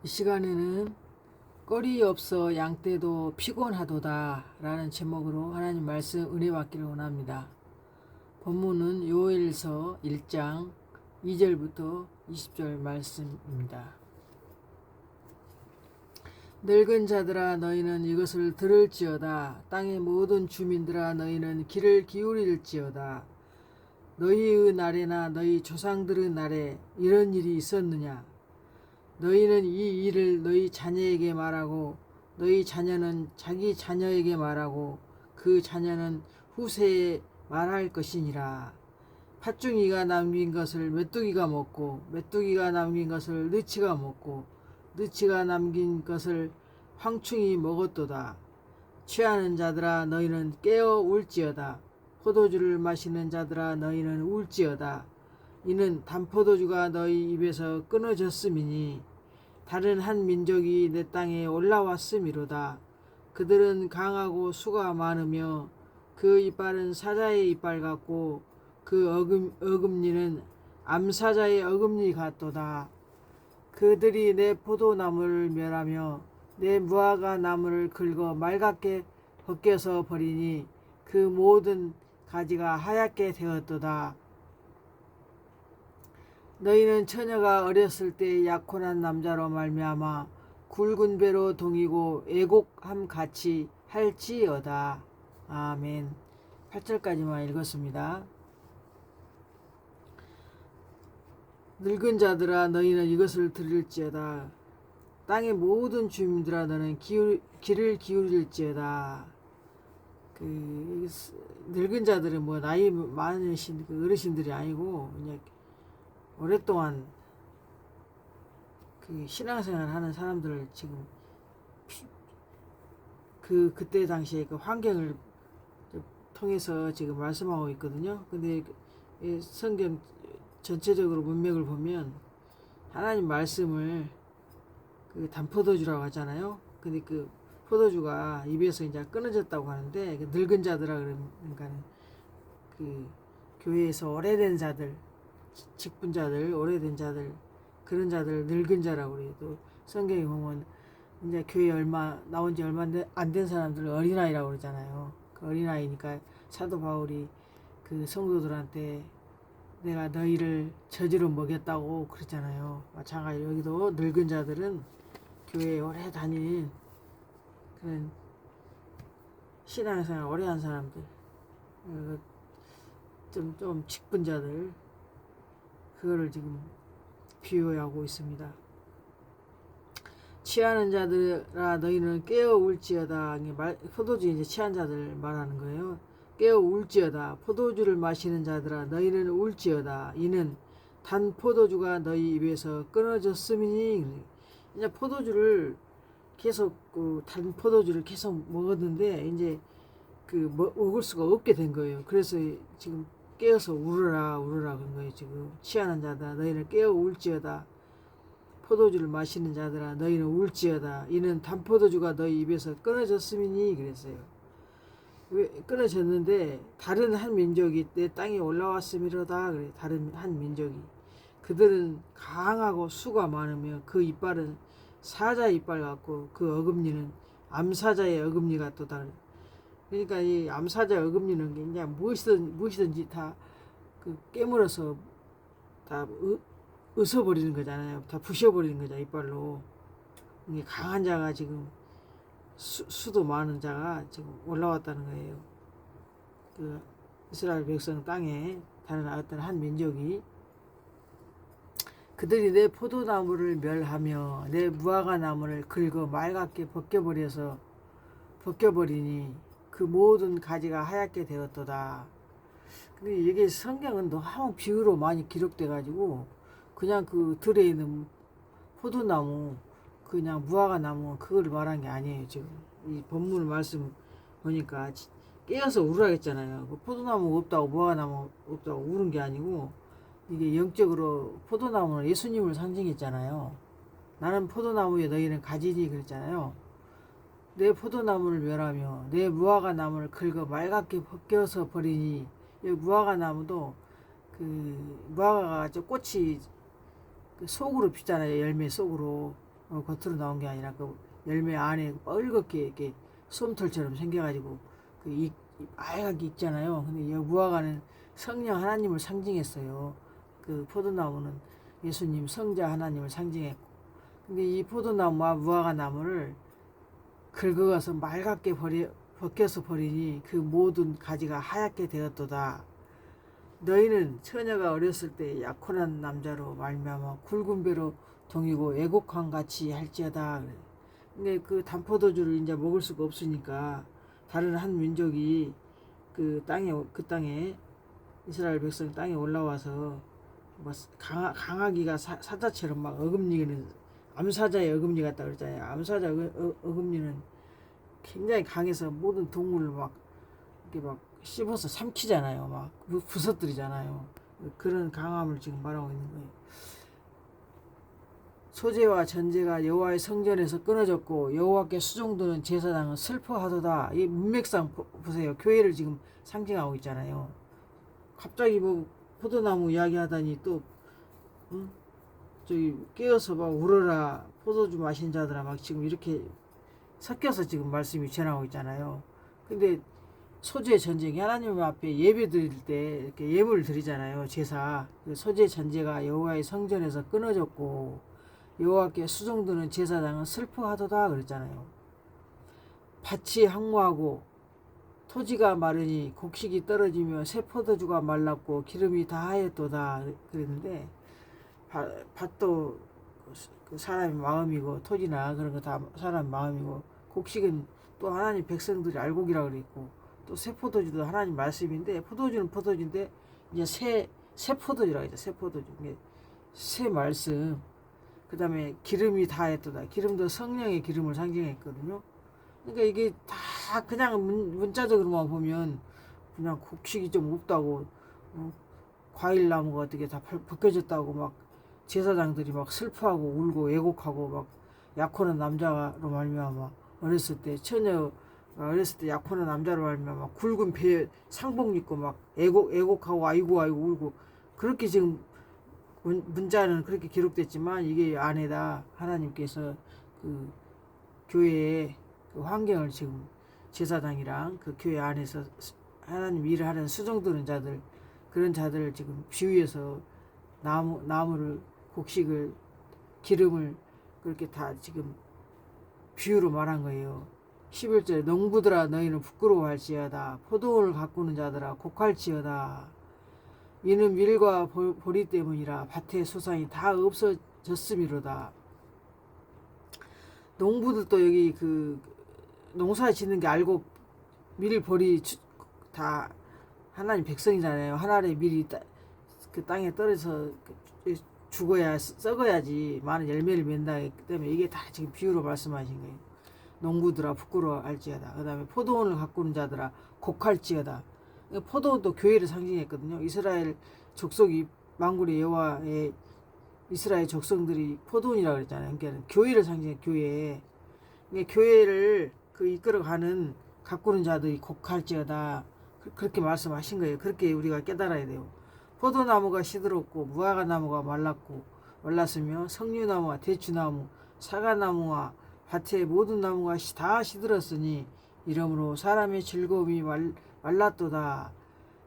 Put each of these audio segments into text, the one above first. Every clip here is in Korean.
이 시간에는 꼴이 없어 양떼도 피곤하도다 라는 제목으로 하나님 말씀 은혜 받기를 원합니다. 본문은 요엘서 1장 2절부터 20절 말씀입니다. 늙은 자들아 너희는 이것을 들을지어다. 땅의 모든 주민들아 너희는 귀를 기울일지어다. 너희의 날에나 너희 조상들의 날에 이런 일이 있었느냐? 너희는 이 일을 너희 자녀에게 말하고 너희 자녀는 자기 자녀에게 말하고 그 자녀는 후세에 말할 것이니라. 팥중이가 남긴 것을 메뚜기가 먹고 메뚜기가 남긴 것을 느치가 먹고 느치가 남긴 것을 황충이 먹었도다. 취하는 자들아 너희는 깨어 울지어다. 포도주를 마시는 자들아 너희는 울지어다. 이는 단포도주가 너희 입에서 끊어졌음이니 다른 한 민족이 내 땅에 올라왔음이로다. 그들은 강하고 수가 많으며 그 이빨은 사자의 이빨 같고 그 어금니는 암사자의 어금니 같도다. 그들이 내 포도나무를 멸하며 내 무화과 나무를 긁어 말갛게 벗겨서 버리니 그 모든 가지가 하얗게 되었도다. 너희는 처녀가 어렸을 때 약혼한 남자로 말미암아 굵은 배로 동이고 애곡함 같이 할지어다. 아멘. 8절까지만 읽었습니다. 늙은 자들아 너희는 이것을 들을지어다. 땅의 모든 주민들아 너는 귀를 기울일지어다. 그 늙은 자들은 뭐 나이 많으신 그 어르신들이 아니고 그냥 오랫동안 그 신앙생활 하는 사람들을 지금 그때 당시에 그 환경을 통해서 지금 말씀하고 있거든요. 근데 성경 전체적으로 문맥을 보면 하나님 말씀을 그 단포도주라고 하잖아요. 근데 그 포도주가 입에서 이제 끊어졌다고 하는데 그 늙은 자들아 그러니까 그 교회에서 오래된 자들, 직분자들, 오래된 자들 그런 자들 늙은 자라고 그래요. 또 성경에 보면 이제 교회 나온 지 얼마 안 된 사람들 어린아이라고 그러잖아요. 그 어린아이니까 사도 바울이 그 성도들한테 내가 너희를 저주로 먹였다고 그랬잖아요. 마찬가지로 여기도 늙은 자들은 교회에 오래 다닌 그런 신앙생활 오래 한 사람들, 좀 직분자들, 그거를 지금 비유하고 있습니다. 취하는 자들아 너희는 깨어 울지어다. 포도주 이제 취한 자들 말하는 거예요. 깨어 울지어다. 포도주를 마시는 자들아 너희는 울지어다. 이는 단 포도주가 너희 입에서 끊어졌음이니. 이제 포도주를 계속 단 포도주를 계속 먹었는데 이제 먹을 수가 없게 된 거예요. 그래서 지금 깨어서 울어라 그런 거예요. 지금 취하는 자들아 너희는 깨어 울지어다. 포도주를 마시는 자들아 너희는 울지어다. 이는 단포도주가 너희 입에서 끊어졌음이니 그랬어요. 왜 끊어졌는데 다른 한 민족이 내 땅에 올라왔음이로다 그래. 다른 한 민족이 그들은 강하고 수가 많으며 그 이빨은 사자 이빨 같고 그 어금니는 암사자의 어금니 같도다. 그러니까 이 암사자 어금니는 그냥 무엇이든지 다 깨물어서 다 으서버리는 거잖아요. 다 부셔버리는 거죠, 이빨로. 이게 강한 자가 지금 수도 많은 자가 지금 올라왔다는 거예요. 그 이스라엘 백성 땅에 다른 어떤 한 민족이 그들이 내 포도나무를 멸하며 내 무화과 나무를 긁어 말갛게 벗겨버리니 그 모든 가지가 하얗게 되었도다. 근데 이게 성경은 너무 비유로 많이 기록돼 가지고 그냥 그 들에 있는 포도나무 그냥 무화과 나무 그걸 말한 게 아니에요. 지금 이 본문 말씀 보니까 깨어서 우라했잖아요. 그 포도나무 없다고 무화과 나무 없다고 우는 게 아니고 이게 영적으로 포도나무는 예수님을 상징했잖아요. 나는 포도나무에 너희는 가지니 그랬잖아요. 내 포도나무를 멸하며 내 무화과 나무를 긁어 말갛게 벗겨서 버리니. 이 무화과 나무도 그 무화과가 저 꽃이 속으로 피잖아요. 열매 속으로. 겉으로 나온 게 아니라 그 열매 안에 뻘겋게 이렇게 솜털처럼 생겨가지고 그 빨갛게 익잖아요. 근데 이 무화과는 성령 하나님을 상징했어요. 그 포도나무는 예수님 성자 하나님을 상징했고, 근데 이 포도나무와 무화과 나무를 긁어서 맑게 벗겨서 버리니 그 모든 가지가 하얗게 되었도다. 너희는 처녀가 어렸을 때 약혼한 남자로 말미암아 굵은 배로 동이고 애곡한 같이 할지어다. 근데 그 단포도주를 이제 먹을 수가 없으니까 다른 한 민족이 그 땅에 이스라엘 백성 땅에 올라와서 뭐 강아기가 사자처럼 막 어금니는 암사자의 어금니 같다 그러잖아요. 암사자 어금니는 굉장히 강해서 모든 동물을 막 이렇게 막 씹어서 삼키잖아요. 막 부서뜨리잖아요. 그런 강함을 지금 말하고 있는 거예요. 소재와 전제가 여호와의 성전에서 끊어졌고 여호와께 수종드는 제사장은 슬퍼하도다. 이 문맥상 보세요. 교회를 지금 상징하고 있잖아요. 갑자기 뭐 포도나무 이야기하다니 또 저기 깨어서 막 울어라 포도주 마신 자들아 막 지금 이렇게 섞여서 지금 말씀이 전하고 있잖아요. 근데 소재 전쟁이 하나님 앞에 예배 드릴 때 이렇게 예물을 드리잖아요. 제사. 소재 전제가 여호와의 성전에서 끊어졌고 여호와께 수종드는 제사장은 슬퍼하도다 그랬잖아요. 밭이 항무하고 토지가 마르니 곡식이 떨어지며 새 포도주가 말랐고 기름이 다 하였도다 그랬는데, 밭도 그 사람의 마음이고 토지나 그런 거 다 사람의 마음이고 곡식은 또 하나님 백성들이 알곡이라고 그랬고 또 새 포도주도 하나님 말씀인데 포도주는 포도주인데 이제 새 포도주라고 하죠. 새 포도주. 새 말씀. 그 다음에 기름이 다 했도다. 기름도 성령의 기름을 상징했거든요. 그러니까 이게 다 그냥 문자적으로만 보면 그냥 곡식이 좀 없다고 과일나무가 어떻게 다 벗겨졌다고 막 제사장들이 막 슬퍼하고 울고 애곡하고 막 약혼한 남자로 말미암아 어렸을 때 처녀 어렸을 때 약혼한 남자로 말미암아 굵은 배에 상복 입고 막 애곡하고 아이고 울고 그렇게 지금 문자는 그렇게 기록됐지만 이게 안에다 하나님께서 그 교회의 그 환경을 지금 제사장이랑 그 교회 안에서 하나님 일을 하는 수종드는 자들 그런 자들을 지금 비유해서 나무를 곡식을 기름을 그렇게 다 지금 비유로 말한 거예요. 11절에 농부들아 너희는 부끄러워할지어다 포도원을 가꾸는 자들아 곡할지어다 이는 밀과 보리 때문이라 밭의 소산이 다 없어졌음이로다. 농부들도 여기 그 농사 짓는 게 알고 밀 보리 다 하나님 백성이잖아요. 하나님의 밀이 그 땅에 떨어져서 죽어야 썩어야지 많은 열매를 맺는다 했기 때문에 이게 다 지금 비유로 말씀하신 거예요. 농부들아 부끄러워할지어다. 그 다음에 포도원을 가꾸는 자들아 곡할지어다. 포도원도 교회를 상징했거든요. 이스라엘 족속이 만군의 여호와의 이스라엘 족성들이 포도원이라고 그랬잖아요. 그러니까 교회를 상징해 교회. 그러니까 교회를 그 이끌어가는 가꾸는 자들이 곡할지어다. 그렇게 말씀하신 거예요. 그렇게 우리가 깨달아야 돼요. 포도나무가 시들었고 무화과 나무가 말랐으며 석류나무와 대추나무 사과나무와 밭의 모든 나무가 다 시들었으니 이러므로 사람의 즐거움이 말랐도다.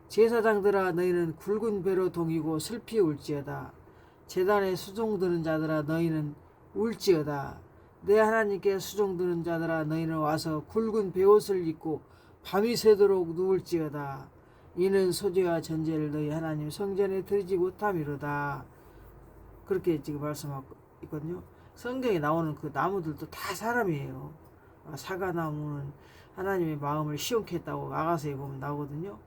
제사장들아 너희는 굵은 배로 동이고 슬피 울지어다. 제단에 수종드는 자들아 너희는 울지어다. 내 하나님께 수종드는 자들아 너희는 와서 굵은 베옷을 입고 밤이 새도록 누울지어다. 이는 소재와 전제를 너희 하나님 성전에 드리지 못함이로다. 그렇게 지금 말씀하고 있거든요. 성경에 나오는 그 나무들도 다 사람이에요. 사과나무는 하나님의 마음을 시원케 했다고 아가서에 보면 나오거든요.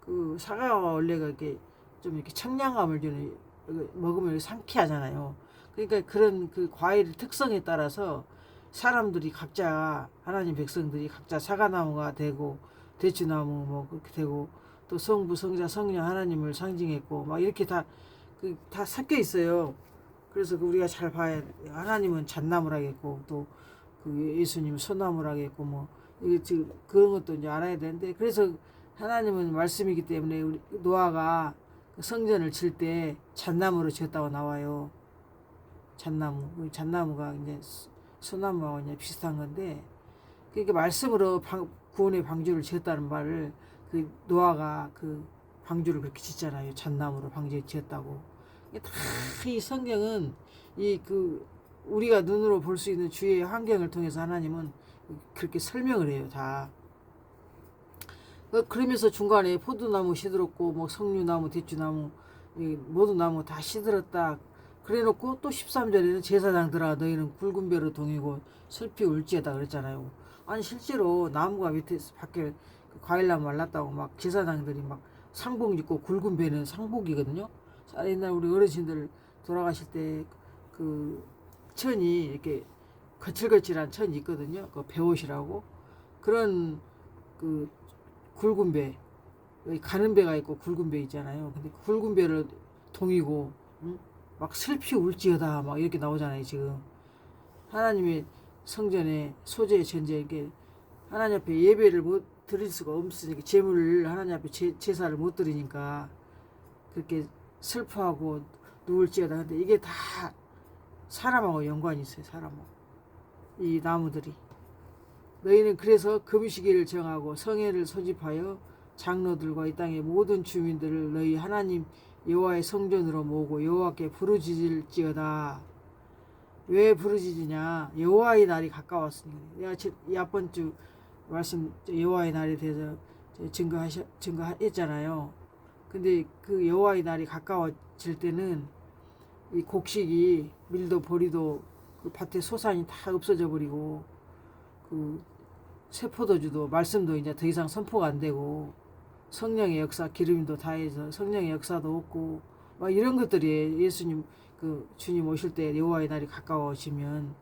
그 사과가 원래가 이렇게 좀 이렇게 청량감을 주는 먹으면 상쾌하잖아요. 그러니까 그런 그 과일의 특성에 따라서 사람들이 각자 하나님 백성들이 각자 사과나무가 되고 대추나무 뭐 그렇게 되고 또 성부 성자 성령 하나님을 상징했고 막 이렇게 다 섞여 있어요. 그래서 우리가 잘 봐야 하나님은 잣나무라겠고 또 그 예수님 소나무라겠고 뭐 이게 지금 그런 것도 이제 알아야 되는데 그래서 하나님은 말씀이기 때문에 우리 노아가 성전을 칠 때 잣나무로 지었다고 나와요. 잣나무가 이제 소나무하고 이제 비슷한 건데, 그러니까 말씀으로 구원의 방주를 지었다는 말을 그 노아가 그 방주를 그렇게 짓잖아요. 잣나무로 방주 지었다고. 다 이 성경은 이 그 우리가 눈으로 볼 수 있는 주위의 환경을 통해서 하나님은 그렇게 설명을 해요. 다. 그러면서 중간에 포도나무 시들었고 뭐 석류나무, 대추나무, 모든 나무 다 시들었다. 그래놓고 또 13절에는 제사장들아 너희는 굵은 배로 동이고 슬피 울지어다 그랬잖아요. 아니 실제로 나무가 밑에 밖에 과일나무 말랐다고 막 제사장들이 막 상복 입고 굵은 배는 상복이거든요. 옛날 우리 어르신들 돌아가실 때 그 천이 이렇게 거칠거칠한 천이 있거든요. 그 배옷이라고. 그런 그 굵은 배, 가는 배가 있고 굵은 배 있잖아요. 근데 굵은 배를 동이고, 응? 막 슬피 울지어다 막 이렇게 나오잖아요. 지금 하나님의 성전에 소재 전제 이렇게 하나님 앞에 예배를 못 드릴 수가 없으니까, 제물을 하나님 앞에 제사를 못 드리니까 그렇게 슬퍼하고 누울지어다. 근데 이게 다 사람하고 연관이 있어요. 사람하고 이 나무들이. 너희는 그래서 금식일을 정하고 성회를 소집하여 장로들과 이 땅의 모든 주민들을 너희 하나님 여호와의 성전으로 모으고 여호와께 부르짖을지어다. 왜 부르짖으냐? 여호와의 날이 가까웠으니. 내가 이 앞번 주 말씀 여호와의 날에 대해서 증거했잖아요. 근데 그 여호와의 날이 가까워질 때는 이 곡식이 밀도 보리도 그 밭에 소산이 다 없어져 버리고 그 세포도주도 말씀도 이제 더 이상 선포가 안 되고 성령의 역사 기름도 다해서 성령의 역사도 없고 막 이런 것들이 예수님 그 주님 오실 때 여호와의 날이 가까워지면,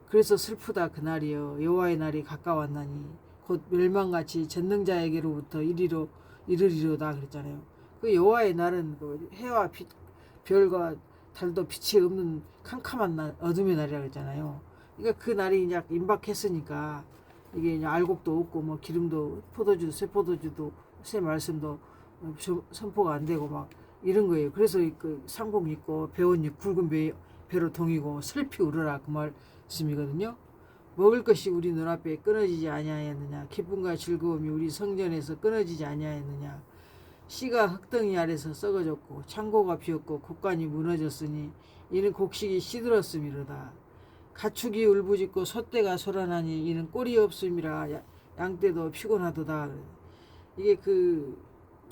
그래서 슬프다 그날이여 여호와의 날이 가까웠나니 곧 멸망같이 전능자에게로부터 이르리로다 그랬잖아요. 그 여호와의 날은 그 해와 빛, 별과 달도 빛이 없는 캄캄한 날, 어둠의 날이라 그랬잖아요. 그러니까 그 날이 이제 임박했으니까 이게 이제 알곡도 없고 뭐 기름도 포도주, 새 포도주도 새 말씀도 선포가 안 되고 막 이런 거예요. 그래서 그 상복 입고 배옷 입고 굵은 배로 동이고 슬피 울으라 그 말씀이거든요. 먹을 것이 우리 눈앞에 끊어지지 아니하였느냐? 기쁨과 즐거움이 우리 성전에서 끊어지지 아니하였느냐? 씨가 흙덩이 아래서 썩어졌고 창고가 비었고 곡간이 무너졌으니 이는 곡식이 시들었음이로다. 가축이 울부짖고 소떼가 소란하니 이는 꼴이 없음이라. 양떼도 피곤하도다. 이게 그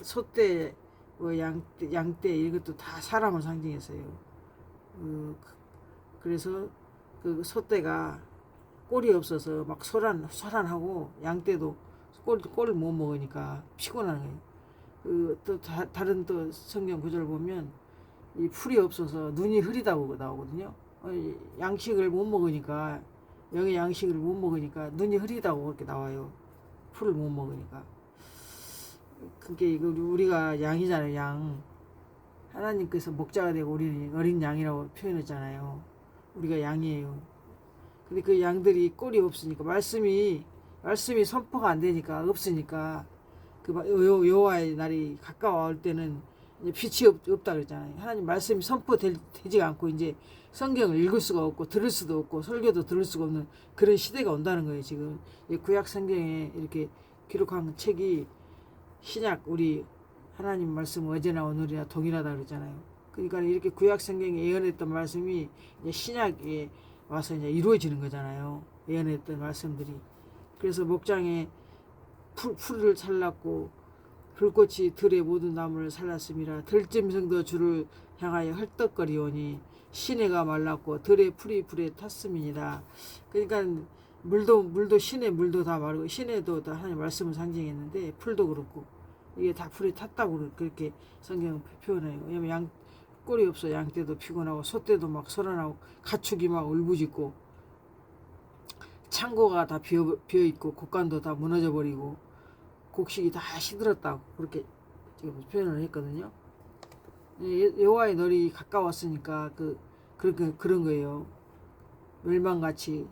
소떼, 뭐 양떼 이것도 다 사람을 상징했어요. 그래서 그 소떼가 꼴이 없어서 막 소란하고 양떼도 꼴을 못 먹으니까 피곤한 거예요. 또 다른 또 성경 구절 보면 이 풀이 없어서 눈이 흐리다고 나오거든요. 양식을 못 먹으니까, 영의 양식을 못 먹으니까 눈이 흐리다고 그렇게 나와요. 풀을 못 먹으니까. 그게 우리가 양이잖아요. 양. 하나님께서 목자가 되고 우리는 어린 양이라고 표현했잖아요. 우리가 양이에요. 근데 그 양들이 꼴이 없으니까, 말씀이 선포가 안 되니까, 없으니까 그 여호와의 날이 가까워올 때는 이제 빛이 없다 그랬잖아요. 하나님 말씀이 선포되지가 않고 이제 성경을 읽을 수가 없고 들을 수도 없고 설교도 들을 수가 없는 그런 시대가 온다는 거예요. 지금 구약 성경에 이렇게 기록한 책이 신약 우리 하나님 말씀 어제나 오늘이나 동일하다 그랬잖아요. 그러니까 이렇게 구약 성경에 예언했던 말씀이 이제 신약에 와서 이제 이루어지는 거잖아요. 예언했던 말씀들이. 그래서 목장에 풀을 살랐고 불꽃이 들의 모든 나무를 살랐음이라. 들짐승도 주를 향하여 헐떡거리오니 시내가 말랐고 들의 풀이 불에 탔음이니라. 그러니까 물도 시내 물도 다 마르고 시내도 다 하나님 말씀을 상징했는데 풀도 그렇고 이게 다 풀이 탔다고 그렇게 성경 표현해요. 왜냐면 꼴이 없어. 양떼도 피곤하고 소떼도 막 소란하고 가축이 막 울부짖고 창고가 다 비어있고 곡간도 다 무너져버리고 곡식이 다 시들었다고 그렇게 지금 표현을 했거든요. 여호와의 날이 가까웠으니까 그런 거예요. 멸망같이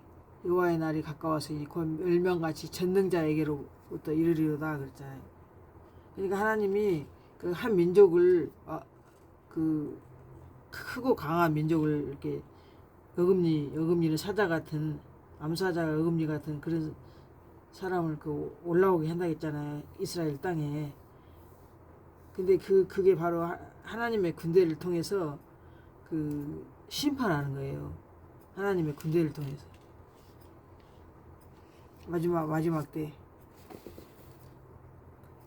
여호와의 날이 가까웠으니 곧 멸망같이 전능자에게로부터 이르리로다 그랬잖아요. 그러니까 하나님이 그 한 민족을 그 크고 강한 민족을 이렇게 어금니는 사자 같은, 암사자가 어금니 같은 그런 사람을 그 올라오게 한다고 했잖아요. 이스라엘 땅에. 근데 그게 바로 하나님의 군대를 통해서 그 심판하는 거예요. 하나님의 군대를 통해서. 마지막 때.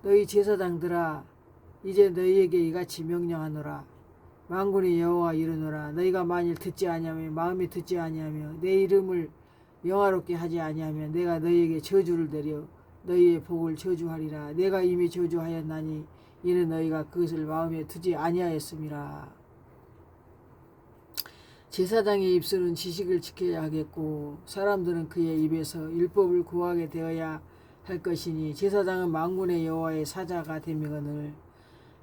너희 제사장들아, 이제 너희에게 이같이 명령하노라. 만군의 여호와 이르노라. 너희가 만일 듣지 아니하며 마음에 듣지 아니하며 내 이름을 영화롭게 하지 아니하면 내가 너희에게 저주를 내려 너희의 복을 저주하리라. 내가 이미 저주하였나니 이는 너희가 그것을 마음에 두지 아니하였음이라. 제사장의 입술은 지식을 지켜야 하겠고 사람들은 그의 입에서 율법을 구하게 되어야 할 것이니 제사장은 만군의 여호와의 사자가 되거늘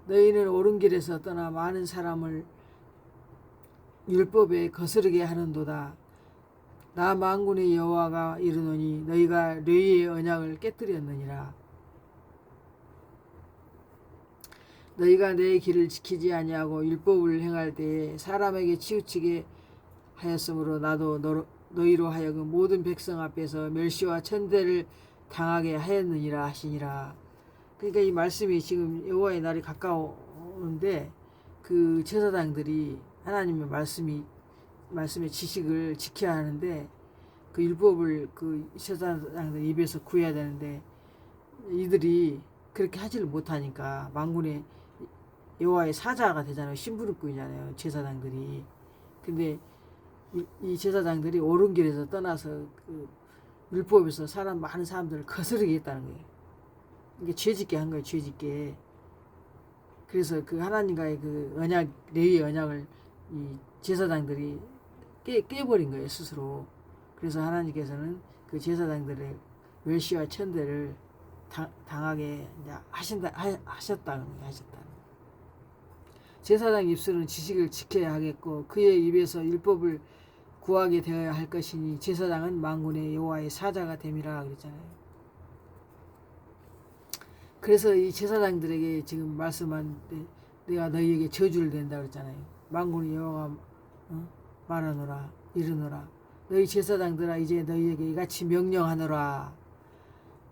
너희는 옳은 길에서 떠나 많은 사람을 율법에 거스르게 하는도다. 나 만군의 여호와가 이르노니 너희가 뢰의 언약을 깨뜨렸느니라. 너희가 내 길을 지키지 아니하고 율법을 행할 때에 사람에게 치우치게 하였으므로 나도 너희로 하여금 모든 백성 앞에서 멸시와 천대를 당하게 하였느니라 하시니라. 그러니까 이 말씀이 지금 여호와의 날이 가까우는데 그 제사장들이 하나님의 말씀의 지식을 지켜야 하는데 그 율법을 그 제사장들 입에서 구해야 되는데 이들이 그렇게 하지를 못하니까 만군의 여호와의 사자가 되잖아요. 심부름꾼이잖아요. 제사장들이. 근데 이 제사장들이 옳은 길에서 떠나서 그 율법에서 많은 사람들을 거스르게 했다는 거예요. 이게 죄짓게 한 거예요. 죄짓게. 그래서 그 하나님과의 그 언약, 레위의 언약을 이 제사장들이 깨버린 거예요. 스스로. 그래서 하나님께서는 그 제사장들의 멸시와 천대를 당하게 하셨다는 거예요. 제사장 입술은 지식을 지켜야 하겠고 그의 입에서 율법을 구하게 되어야 할 것이니 제사장은 만군의 여호와의 사자가 됨이라 그랬잖아요. 그래서 이 제사장들에게 지금 말씀한 때 내가 너희에게 저주를 낸다 그랬잖아요. 만군의 여호와가 말하노라 이르노라. 너희 제사장들아 이제 너희에게 이같이 명령하노라.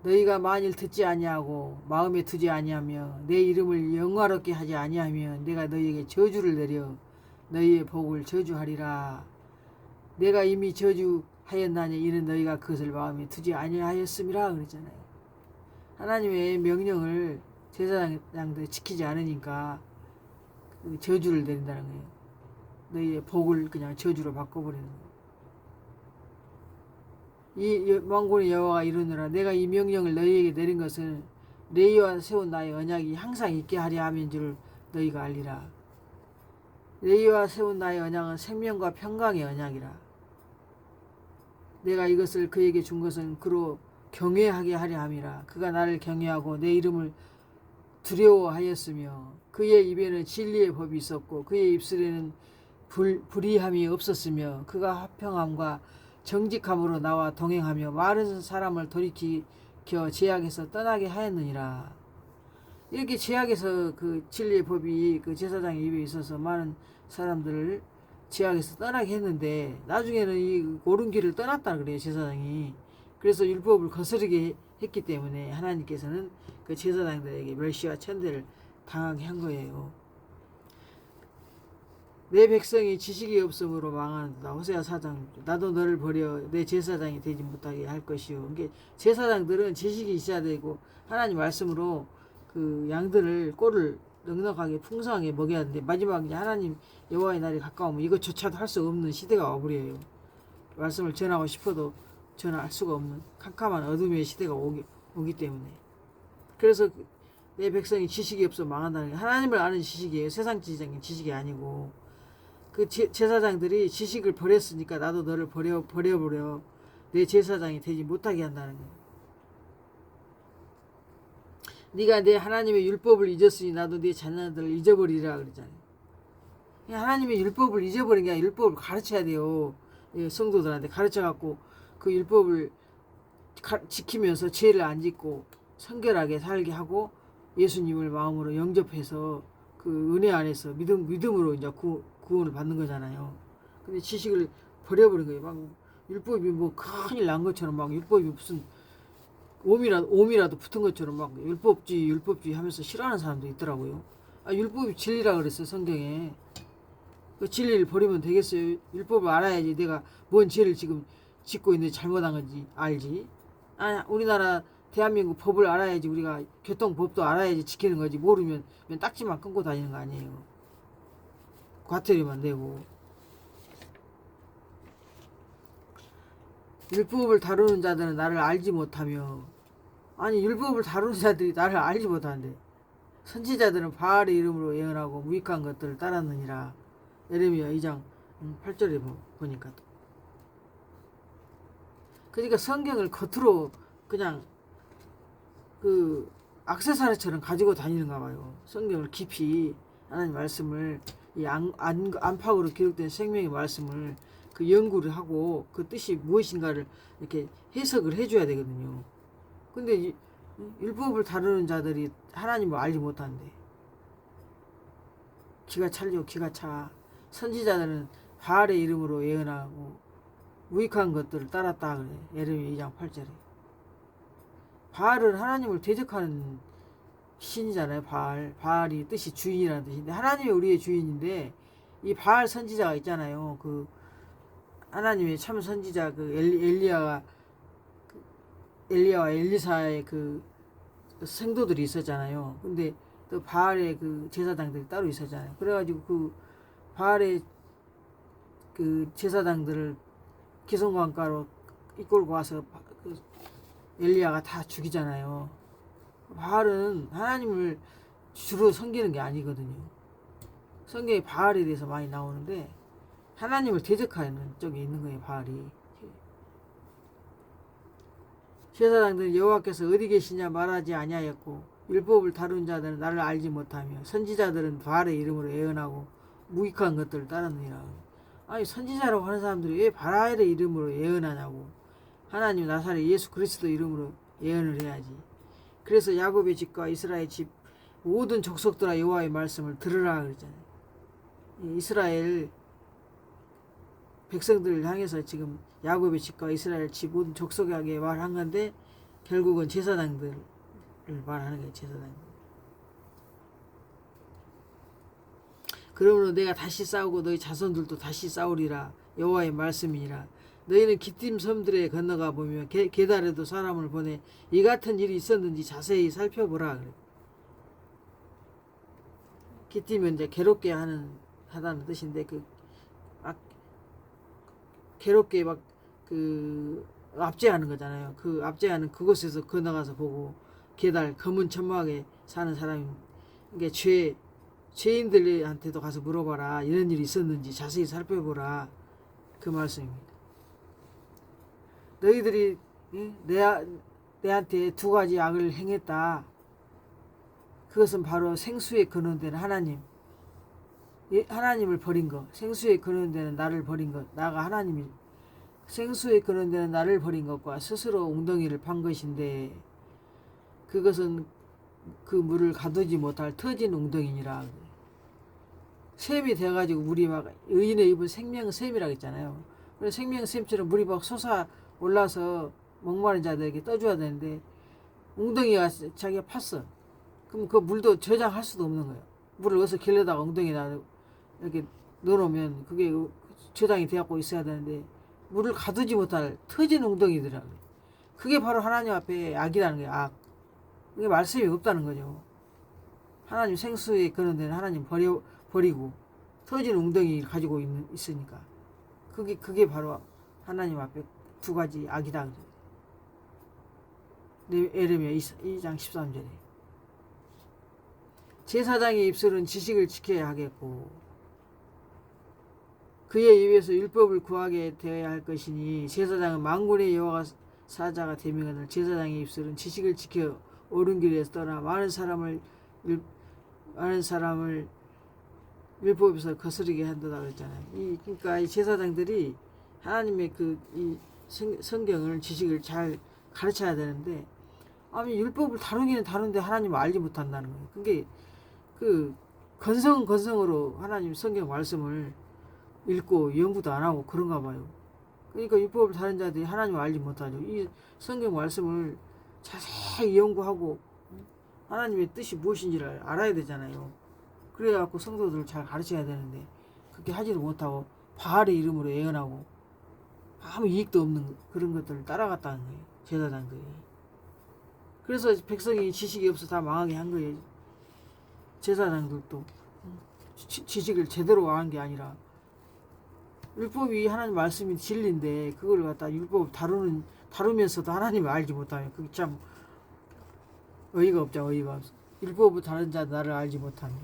너희가 만일 듣지 아니하고 마음에 두지 아니하며 내 이름을 영화롭게 하지 아니하면 내가 너희에게 저주를 내려 너희의 복을 저주하리라. 내가 이미 저주하였나니 이는 너희가 그것을 마음에 두지 아니하였음이라 그랬잖아요. 하나님의 명령을 제사장들이 지키지 않으니까 저주를 내린다는 거예요. 너희의 복을 그냥 저주로 바꿔버리는 거예요. 이 만군의 여호와가 이르노라. 내가 이 명령을 너희에게 내린 것은 레위와 세운 나의 언약이 항상 있게 하려 함인 줄 너희가 알리라. 레위와 세운 나의 언약은 생명과 평강의 언약이라. 내가 이것을 그에게 준 것은 그로 경외하게 하려 함이라. 그가 나를 경외하고 내 이름을 두려워하였으며 그의 입에는 진리의 법이 있었고 그의 입술에는 불의함이 없었으며 그가 화평함과 정직함으로 나와 동행하며 많은 사람을 돌이켜 제약에서 떠나게 하였느니라. 이렇게 제약에서 그 진리의 법이 그 제사장의 입에 있어서 많은 사람들을 제약에서 떠나게 했는데 나중에는 이 옳은 길을 떠났다 그래요. 제사장이. 그래서 율법을 거스르게 했기 때문에 하나님께서는 그 제사장들에게 멸시와 천대를 당하게 한 거예요. 내 백성이 지식이 없으므로 망하는도다. 호세아 4장. 나도 너를 버려 내 제사장이 되지 못하게 할 것이요. 이게 제사장들은 지식이 있어야 되고 하나님 말씀으로 그 양들을 꼴을 넉넉하게 풍성하게 먹여야 되는데 마지막에 하나님 여호와의 날이 가까우면 이것조차도 할 수 없는 시대가 와버려요. 말씀을 전하고 싶어도 전할 수가 없는 캄캄한 어둠의 시대가 오기 때문에. 그래서 내 백성이 지식이 없어 망한다는 게 하나님을 아는 지식이에요. 세상 지식적인 지식이 아니고. 그 제사장들이 지식을 버렸으니까 나도 너를 버려버려 내 제사장이 되지 못하게 한다는 거예요. 네가 내 하나님의 율법을 잊었으니 나도 네 자녀들을 잊어버리라 그러잖아요. 하나님의 율법을 잊어버린 게 아니라 율법을 가르쳐야 돼요. 성도들한테 가르쳐갖고 그 율법을 지키면서 죄를 안 짓고 성결하게 살게 하고 예수님을 마음으로 영접해서 그 은혜 안에서 믿음으로 이제 구원을 받는 거잖아요. 근데 지식을 버려버린 거예요. 막 율법이 뭐 큰일 난 것처럼 막 율법이 무슨 오미라도 붙은 것처럼 막 율법주의 하면서 싫어하는 사람도 있더라고요. 아, 율법이 진리라 그랬어요, 성경에. 그 진리를 버리면 되겠어요? 율법을 알아야지 내가 뭔 죄를 지금 짓고 있는지 잘못한 건지 알지. 아, 우리나라 대한민국 법을 알아야지, 우리가 교통법도 알아야지 지키는 거지. 모르면 그냥 딱지만 끊고 다니는 거 아니에요. 과태료만 내고. 율법을 다루는 자들은 나를 알지 못하며. 아니, 율법을 다루는 자들이 나를 알지 못하는데 선지자들은 바알의 이름으로 예언하고 무익한 것들을 따랐느니라. 예레미야 2장 8절에 보니까. 그러니까 성경을 겉으로 그냥 그 액세서리처럼 가지고 다니는가 봐요. 성경을 깊이 하나님 말씀을 이 안팎으로 기록된 생명의 말씀을 그 연구를 하고 그 뜻이 무엇인가를 이렇게 해석을 해줘야 되거든요. 근데 율법을 다루는 자들이 하나님을 알지 못한대. 기가 찰죠, 기가 차. 선지자들은 바알의 이름으로 예언하고 무익한 것들을 따랐다 그래. 예레미야 2장 8절에. 바알은 하나님을 대적하는 신이잖아요. 바알이 뜻이 주인이라는 뜻인데 하나님이 우리의 주인인데 이 바알 선지자가 있잖아요. 그 하나님의 참 선지자 그 엘리야와 엘리사의 그 생도들이 있었잖아요. 근데 또 바알의 그 제사장들이 따로 있었잖아요. 그래가지고 그 바알의 그 제사장들을 기성관가로 이끌고 와서 그 엘리야가 다 죽이잖아요. 바알은 하나님을 주로 섬기는 게 아니거든요. 성경에 바알에 대해서 많이 나오는데 하나님을 대적하는 쪽에 있는 거예요, 바알이. 제사장들은 여호와께서 어디 계시냐 말하지 아니하였고 율법을 다룬 자들은 나를 알지 못하며 선지자들은 바알의 이름으로 예언하고 무익한 것들을 따르느니라. 아니, 선지자라고 하는 사람들이 왜 바알의 이름으로 예언하냐고. 하나님 나사렛 예수 그리스도 이름으로 예언을 해야지. 그래서 야곱의 집과 이스라엘 집 모든 족속들아 여호와의 말씀을 들으라 그랬잖아요. 이스라엘 백성들을 향해서 지금 야곱의 집과 이스라엘 집 모든 족속에게 말한 건데 결국은 제사장들을 말하는 거예요. 제사장들. 그러므로 내가 다시 싸우고 너희 자손들도 다시 싸우리라. 여호와의 말씀이니라. 너희는 기띔 섬들에 건너가 보며 게달에도 사람을 보내 이 같은 일이 있었는지 자세히 살펴보라. 그래. 기띔은 이제 괴롭게 하다는 뜻인데 괴롭게 압제하는 거잖아요. 그 압제하는 그곳에서 건너가서 보고 게달 검은 천막에 사는 사람이 이게 죄인들한테도 가서 물어봐라. 이런 일이 있었는지 자세히 살펴보라. 그 말씀입니다. 너희들이 내한테 두 가지 악을 행했다. 그것은 바로 생수에 근원되는 하나님을 버린 것. 생수에 근원되는 나를 버린 것. 나가 하나님이 생수에 근원되는 나를 버린 것과 스스로 웅덩이를 판 것인데 그것은 그 물을 가두지 못할 터진 웅덩이니라. 샘이 돼가지고 물이 막 의인의 입은 생명샘이라고 했잖아요. 그래서 생명샘처럼 물이 막 솟아 올라서 목마른 자들에게 떠줘야 되는데 웅덩이가 자기가 팠어. 그럼 그 물도 저장할 수도 없는 거예요. 물을 어디서 길러다가 웅덩이에다 이렇게 넣어놓으면 그게 저장이 되었고 있어야 되는데 물을 가두지 못할 터진 웅덩이더라고요. 그게 바로 하나님 앞에 악이라는 거예요. 악. 그게 말씀이 없다는 거죠. 하나님 생수에 근원되는 하나님 버리고 터진 웅덩이 가지고 있으니까 그게 바로 하나님 앞에 두 가지 악이다. 예레미야 2장 13절에 제사장의 입술은 지식을 지켜야 하겠고 그의 입에서 율법을 구하게 되어야 할 것이니 제사장은 만군의 여호와 사자가 되면은 제사장의 입술은 지식을 지켜 옳은 길에서 떠나 많은 사람을 율법에서 거스르게 한다고 그랬잖아요. 그러니까 이 제사장들이 하나님의 이 성경을 지식을 잘 가르쳐야 되는데 아니 율법을 다루기는 다루는데 하나님을 알지 못한다는 거예요. 그게 그 건성으로 하나님 성경 말씀을 읽고 연구도 안 하고 그런가 봐요. 그러니까 율법을 다른 자들이 하나님을 알지 못하죠. 이 성경 말씀을 자세히 연구하고 하나님의 뜻이 무엇인지를 알아야 되잖아요. 그래갖고 성도들을 잘 가르쳐야 되는데 그렇게 하지도 못하고 바알의 이름으로 예언하고 아무 이익도 없는 그런 것들을 따라갔다는 거예요. 제사장들이. 그래서 백성이 지식이 없어 다 망하게 한 거예요. 제사장들도 지식을 제대로 안 게 아니라 율법이 하나님 말씀이 진리인데 그걸 갖다 율법 다루면서도 하나님을 알지 못하면 그게 참 어이가 없죠. 어이가 없어. 율법을 다른 자 나를 알지 못하며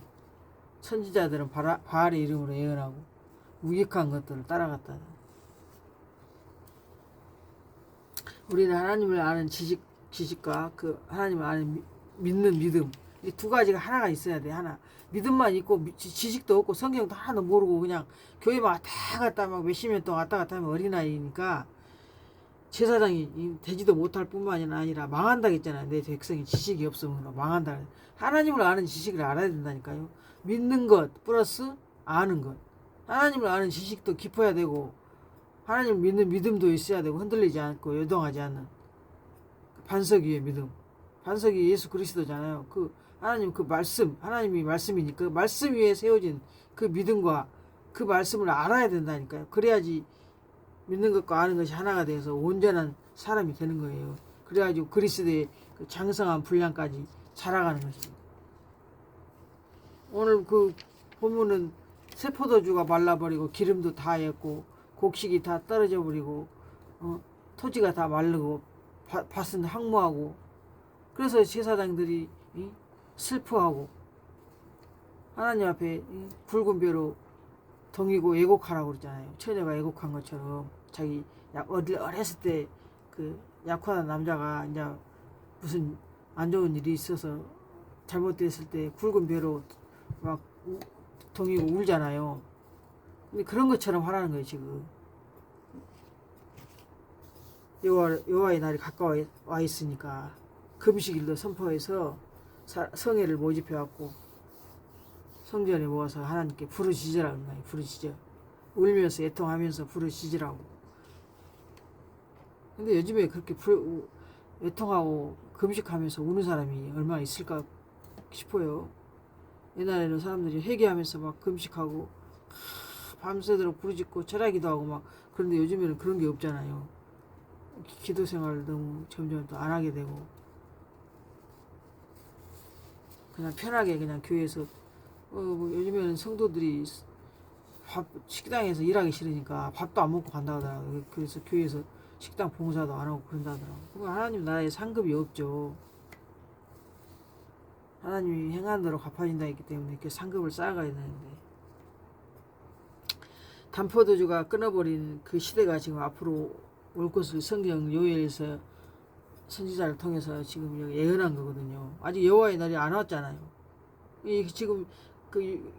선지자들은 바알의 이름으로 예언하고 무익한 것들을 따라갔다. 우리는 하나님을 아는 지식과 그 하나님을 아는 믿는 믿음 이 두 가지가 하나가 있어야 돼. 하나 믿음만 있고 지식도 없고 성경도 하나도 모르고 그냥 교회만 왔다 갔다 막 몇십 년 동안 왔다 갔다 하면 어린아이니까 제사장이 되지도 못할 뿐만 아니라 망한다겠잖아요. 내 백성이 지식이 없으면 망한다. 하나님을 아는 지식을 알아야 된다니까요. 믿는 것 플러스 아는 것. 하나님을 아는 지식도 깊어야 되고 하나님을 믿는 믿음도 있어야 되고 흔들리지 않고 요동하지 않는 반석 위의 믿음. 반석이 예수 그리스도잖아요. 그 하나님 그 말씀, 하나님이 말씀이니까 그 말씀 위에 세워진 그 믿음과 그 말씀을 알아야 된다니까요. 그래야지 믿는 것과 아는 것이 하나가 돼서 온전한 사람이 되는 거예요. 그래가지고 그리스도의 그 장성한 분량까지 자라가는 것입니다. 오늘 그 본문은 새 포도주가 말라버리고 기름도 다 했고 곡식이 다 떨어져 버리고 토지가 다 마르고 밭은 황무하고 그래서 제사장들이 슬퍼하고 하나님 앞에 붉은 벼로 동이고 애곡하라고 그러잖아요. 처녀가 애곡한 것처럼 자기 어렸을 때 그 약혼한 남자가 이제 무슨 안 좋은 일이 있어서 잘못됐을 때 굵은 벼로 막 동이고 울잖아요. 근데 그런 것처럼 하라는 거예요. 지금 여호와의 날이 가까워 와 있으니까 금식일도 선포해서 성회를 모집해 갖고 성전에 모아서 하나님께 부르짖으라는 거예요. 부르짖어. 울면서 애통하면서 부르짖으라고. 근데 요즘에 그렇게 애통하고 금식하면서 우는 사람이 얼마나 있을까 싶어요. 옛날에는 사람들이 회개하면서 막 금식하고 밤새도록 부르짖고 절하기도 하고 막 그런데 요즘에는 그런 게 없잖아요. 기도 생활을 너무 점점 더 안 하게 되고 그냥 편하게 그냥 교회에서 뭐 요즘에는 성도들이 식당에서 일하기 싫으니까 밥도 안 먹고 간다 하더라고요. 그래서 교회에서 식당 봉사도 안 하고 그런다 하더라고요. 하나님 나라에 상급이 없죠. 하나님이 행한 대로 갚아진다 했기 때문에 이렇게 상급을 쌓아가야 되는데 단포도주가 끊어버린 그 시대가 지금 앞으로 올 것을 성경 요엘에서 선지자를 통해서 지금 여기 예언한 거거든요. 아직 여호와의 날이 안 왔잖아요. 이 지금 그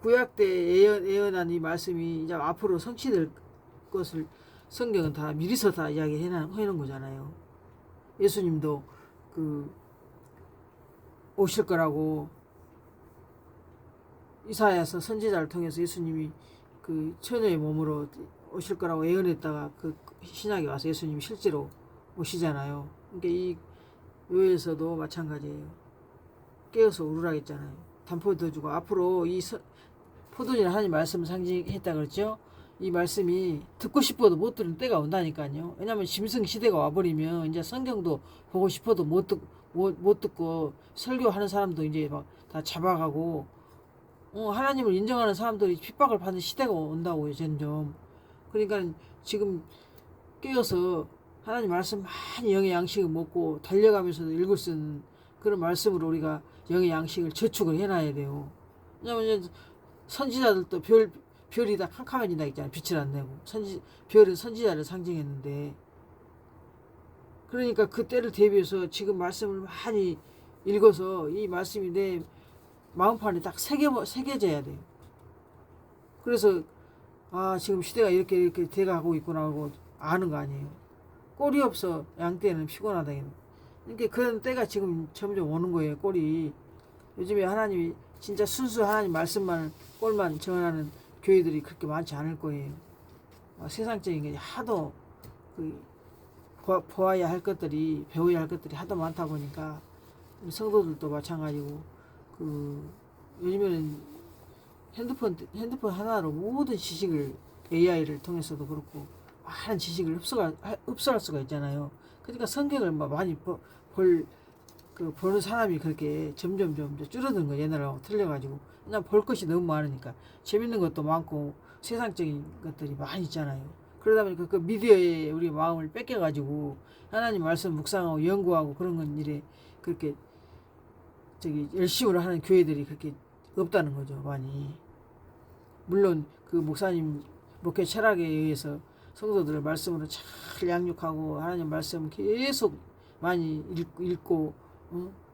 구약 때 예언한 이 말씀이 이제 앞으로 성취될 것을 성경은 다 미리서 다 이야기해 놓은 거잖아요. 예수님도 그 오실 거라고 이사야서 선지자를 통해서 예수님이 그 처녀의 몸으로 오실 거라고 예언했다가 그 신약에 와서 예수님이 실제로 오시잖아요. 그러니까 이 요에서도 마찬가지예요. 깨어서 울으라 했잖아요. 단포도주가 앞으로 이 포도주는 하나님 말씀을 상징했다 그랬죠. 이 말씀이 듣고 싶어도 못 듣는 때가 온다니까요. 왜냐하면 짐승 시대가 와버리면 이제 성경도 보고 싶어도 못 듣고 설교하는 사람도 이제 막 다 잡아가고 하나님을 인정하는 사람들이 핍박을 받는 시대가 온다고요. 점점. 그러니까 지금 깨어서 하나님 말씀 많이 영의 양식을 먹고 달려가면서도 읽을 수 있는 그런 말씀으로 우리가 영의 양식을 저축을 해놔야 돼요. 왜냐하면 선지자들도 별이 다 캄캄해진다 했잖아요. 빛을 안 내고 별은 선지자를 상징했는데 그러니까 그 때를 대비해서 지금 말씀을 많이 읽어서 이 말씀이 내 마음판에 딱 새겨져야 돼요. 그래서 지금 시대가 이렇게 돼가고 있구나 하고 아는 거 아니에요. 꼴이 없어 양떼는 피곤하다. 그러니까 그런 때가 지금 점점 오는 거예요. 꼴이 요즘에 하나님이 진짜 순수 하나님 말씀만 꼴만 전하는 교회들이 그렇게 많지 않을 거예요. 세상적인 게 하도 그 보아야 할 것들이 배워야 할 것들이 하도 많다 보니까 우리 성도들도 마찬가지고 그 요즘에는 핸드폰 하나로 모든 지식을 AI를 통해서도 그렇고 많은 지식을 흡수할 수가 있잖아요. 그러니까 성경을 많이 보는 사람이 그렇게 점점 줄어드는 거예요. 옛날하고 틀려가지고. 그냥 볼 것이 너무 많으니까. 재밌는 것도 많고 세상적인 것들이 많이 있잖아요. 그러다 보니까 그 미디어에 우리 마음을 뺏겨가지고 하나님 말씀 묵상하고 연구하고 그런 건 일에 그렇게 열심으로 하는 교회들이 그렇게 없다는 거죠. 많이. 물론 그 목사님 목회 철학에 의해서 성도들을 말씀으로 잘 양육하고 하나님 말씀 계속 많이 읽고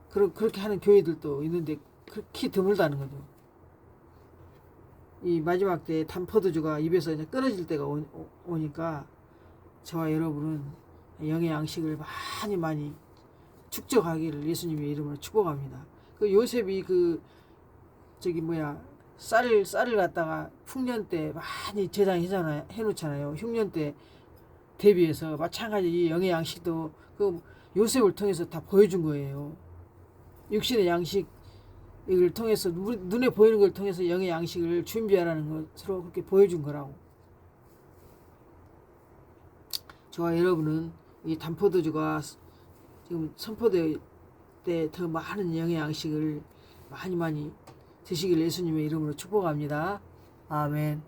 그렇게 하는 교회들도 있는데 그렇게 드물다는 거죠. 이 마지막 때 단포도주가 입에서 이제 끊어질 때가 오니까 저와 여러분은 영의 양식을 많이 축적하기를 예수님의 이름으로 축복합니다. 그 요셉이 쌀을 갖다가 풍년 때 많이 해놓잖아요. 흉년 때 대비해서 마찬가지 이 영의 양식도 그 요셉을 통해서 다 보여준 거예요. 육신의 양식을 통해서 눈에 보이는 걸 통해서 영의 양식을 준비하라는 것으로 그렇게 보여준 거라고. 저와 여러분은 이 단포도주가 지금 선포될 때 더 많은 영의 양식을 많이 드시길 예수님의 이름으로 축복합니다. 아멘.